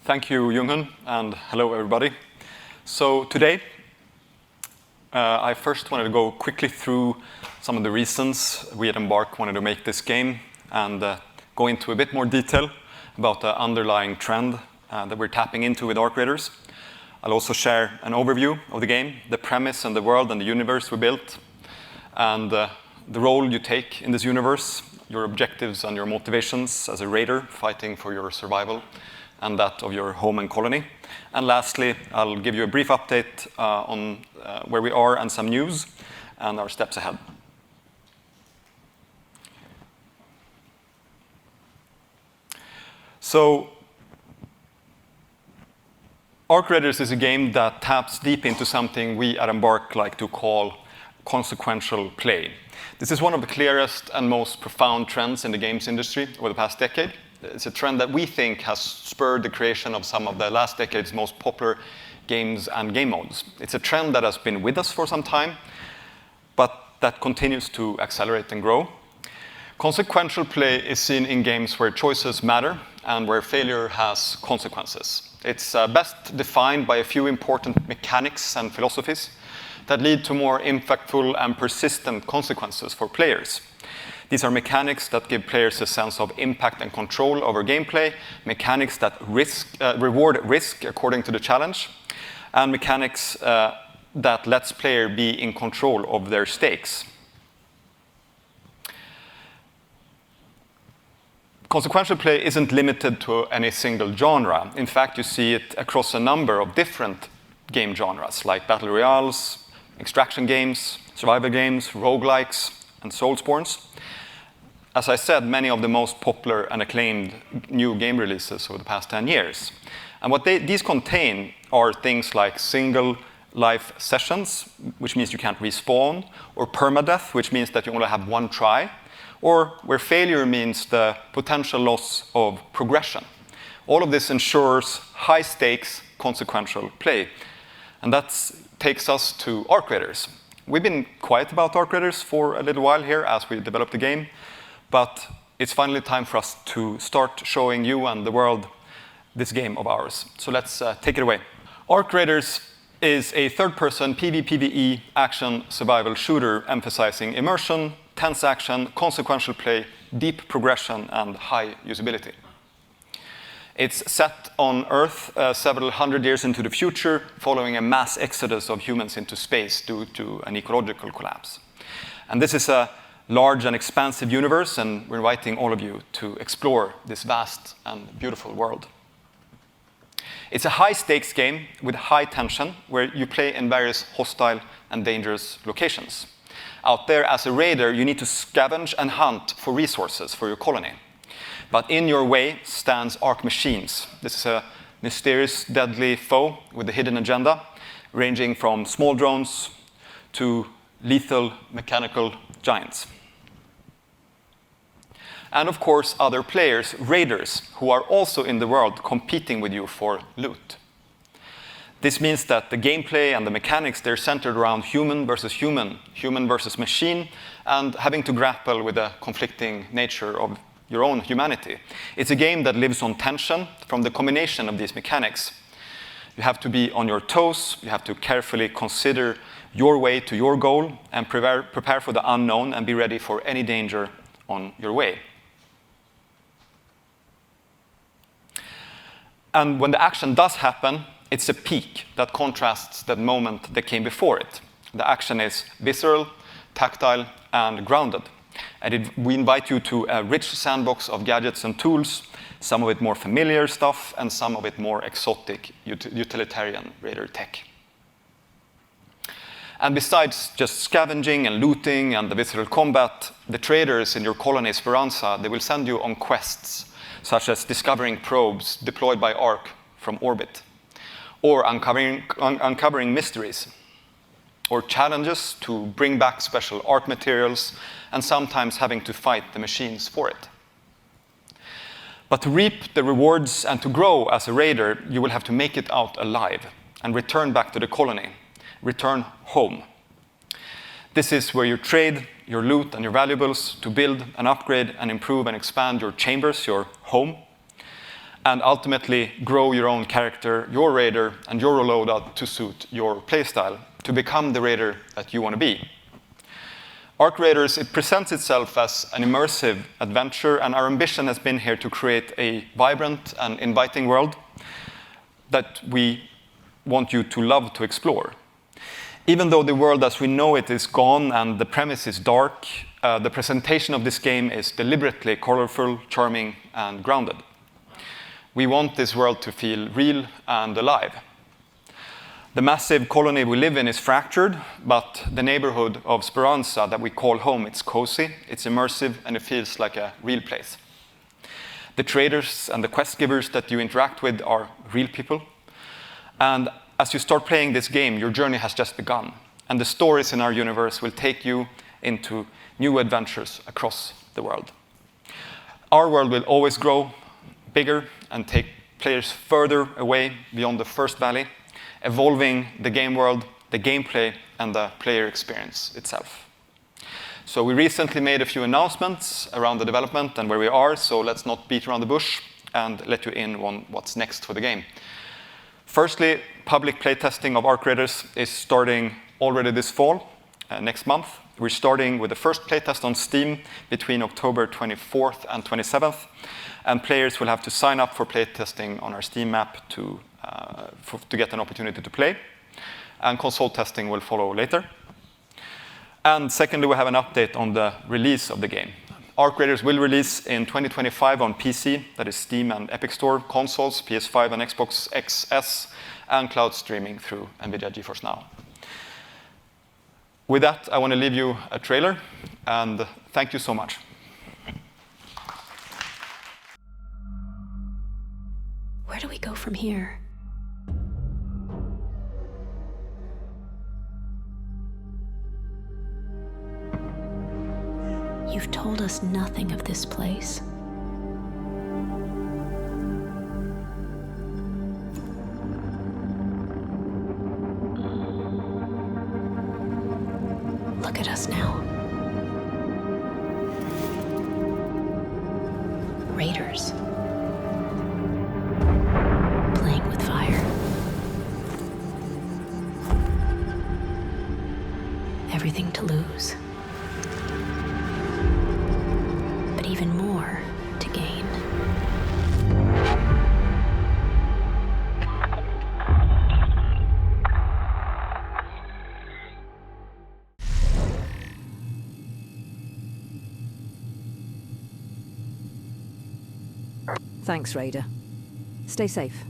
Thank you, Junghoon, and hello, everybody. So today, I first wanted to go quickly through some of the reasons we at Embark wanted to make this game and go into a bit more detail about the underlying trend that we're tapping into with Arc Raiders. I'll also share an overview of the game, the premise and the world and the universe we built, and the role you take in this universe, your objectives and your motivations as a raider fighting for your survival and that of your home and colony. And lastly, I'll give you a brief update on where we are and some news and our steps ahead. So, Arc Raiders is a game that taps deep into something we at Embark like to call consequential play. This is one of the clearest and most profound trends in the games industry over the past decade. It's a trend that we think has spurred the creation of some of the last decade's most popular games and game modes. It's a trend that has been with us for some time, but that continues to accelerate and grow. Consequential play is seen in games where choices matter and where failure has consequences. It's best defined by a few important mechanics and philosophies that lead to more impactful and persistent consequences for players. These are mechanics that give players a sense of impact and control over gameplay, mechanics that reward risk according to the challenge, and mechanics that lets player be in control of their stakes. Consequential play isn't limited to any single genre. In fact, you see it across a number of different game genres, like battle royales, extraction games, survival games, roguelikes, and soulsborns. As I said, many of the most popular and acclaimed new game releases over the past 10 years. And what these contain are things like single life sessions, which means you can't respawn, or permadeath, which means that you only have one try, or where failure means the potential loss of progression. All of this ensures high stakes, consequential play. And that takes us to Arc Raiders. We've been quiet about Arc Raiders for a little while here as we develop the game, but it's finally time for us to start showing you and the world this game of ours. So let's take it away. Arc Raiders is a third-person PvPvE action survival shooter emphasizing immersion, tense action, consequential play, deep progression, and high usability. It's set on Earth several hundred years into the future, following a mass exodus of humans into space due to an ecological collapse. And this is a large and expansive universe, and we're inviting all of you to explore this vast and beautiful world. It's a high-stakes game with high tension, where you play in various hostile and dangerous locations. Out there, as a raider, you need to scavenge and hunt for resources for your colony. But in your way stands Arc Machines. This is a mysterious, deadly foe with a hidden agenda, ranging from small drones to lethal mechanical giants. And of course, other players, raiders, who are also in the world competing with you for loot. This means that the gameplay and the mechanics, they're centered around human versus human, human versus machine, and having to grapple with the conflicting nature of your own humanity. It's a game that lives on tension from the combination of these mechanics. You have to be on your toes, you have to carefully consider your way to your goal, and prepare for the unknown and be ready for any danger on your way. And when the action does happen, it's a peak that contrasts the moment that came before it. The action is visceral, tactile, and grounded. And we invite you to a rich sandbox of gadgets and tools, some of it more familiar stuff, and some of it more exotic, utilitarian raider tech. And besides just scavenging and looting and the visceral combat, the traders in your colony Speranza, they will send you on quests, such as discovering probes deployed by Arc from orbit, or uncovering mysteries, or challenges to bring back special art materials, and sometimes having to fight the machines for it. But to reap the rewards and to grow as a raider, you will have to make it out alive and return back to the colony, return home. This is where you trade your loot and your valuables to build and upgrade and improve and expand your chambers, your home. and ultimately grow your own character, your raider, and your loadout to suit your playstyle, to become the raider that you want to be. Arc Raiders, it presents itself as an immersive adventure, and our ambition has been here to create a vibrant and inviting world that we want you to love to explore. Even though the world as we know it is gone and the premise is dark, the presentation of this game is deliberately colorful, charming, and grounded. We want this world to feel real and alive. The massive colony we live in is fractured, but the neighborhood of Speranza that we call home, it's cozy, it's immersive, and it feels like a real place. The traders and the quest givers that you interact with are real people. And as you start playing this game, your journey has just begun. And the stories in our universe will take you into new adventures across the world. Our world will always grow bigger and take players further away beyond the first valley, evolving the game world, the gameplay, and the player experience itself. So we recently made a few announcements around the development and where we are, so let's not beat around the bush and let you in on what's next for the game. Firstly, public playtesting of Arc Raiders is starting already this fall, next month. We're starting with the first playtest on Steam between October 24th and 27th, and players will have to sign up for playtesting on our Steam app to get an opportunity to play, and console testing will follow later. And secondly, we have an update on the release of the game. Arc Raiders will release in 2025 on PC, that is Steam and Epic Store, consoles, PS5 and Xbox XS, and cloud streaming through NVIDIA GeForce Now. With that, I want to leave you a trailer, and thank you so much. Where do we go from here? You've told us nothing of this place. Look at us now. Raiders. Playing with fire. Everything to lose. But even more to gain. Thanks, Raider. Stay safe.